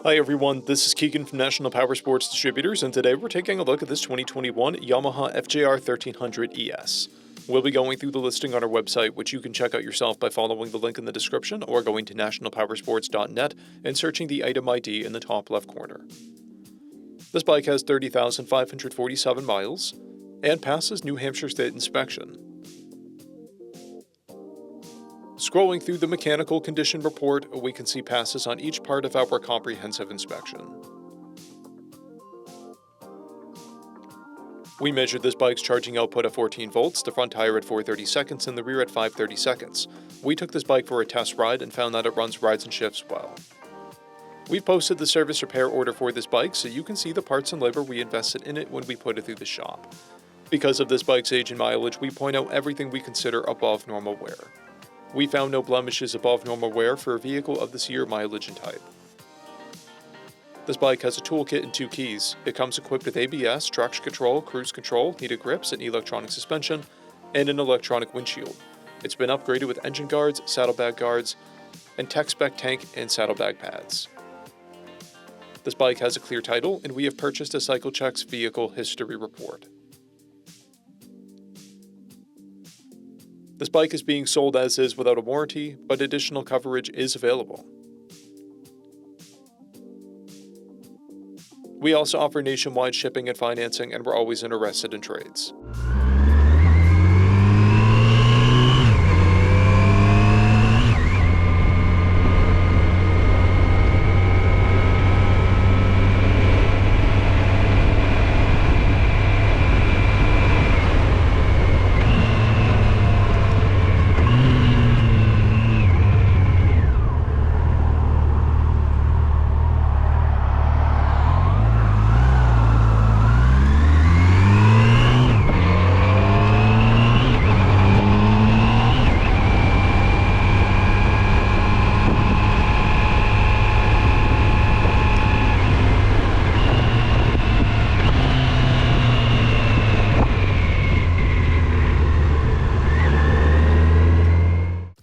Hi everyone, this is Keegan from National Powersports Distributors, and today we're taking a look at this 2021 YAMAHA FJR1300ES. We'll be going through the listing on our website, which you can check out yourself by following the link in the description or going to nationalpowersports.net and searching the item ID in the top left corner. This bike has 30,547 miles and passes New Hampshire State inspection. Scrolling through the mechanical condition report, we can see passes on each part of our comprehensive inspection. We measured this bike's charging output at 14 volts, the front tire at 430 seconds, and the rear at 530 seconds. We took this bike for a test ride and found that it runs rides and shifts well. We've posted the service repair order for this bike so you can see the parts and labor we invested in it when we put it through the shop. Because of this bike's age and mileage, we point out everything we consider above normal wear. We found no blemishes above normal wear for a vehicle of this year, mileage, and type. This bike has a toolkit and 2 keys. It comes equipped with ABS, traction control, cruise control, heated grips, and electronic suspension, and an electronic windshield. It's been upgraded with engine guards, saddlebag guards, and tech spec tank and saddlebag pads. This bike has a clear title, and we have purchased a CycleCheck's vehicle history report. This bike is being sold as is without a warranty, but additional coverage is available. We also offer nationwide shipping and financing, and we're always interested in trades.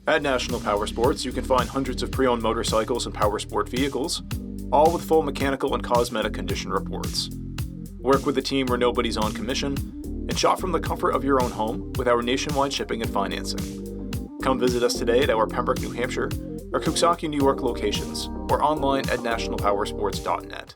At National Powersports, you can find hundreds of pre-owned motorcycles and powersport vehicles, all with full mechanical and cosmetic condition reports. Work with a team where nobody's on commission, and shop from the comfort of your own home with our nationwide shipping and financing. Come visit us today at our Pembroke, New Hampshire, or Coxsackie, New York locations, or online at nationalpowersports.net.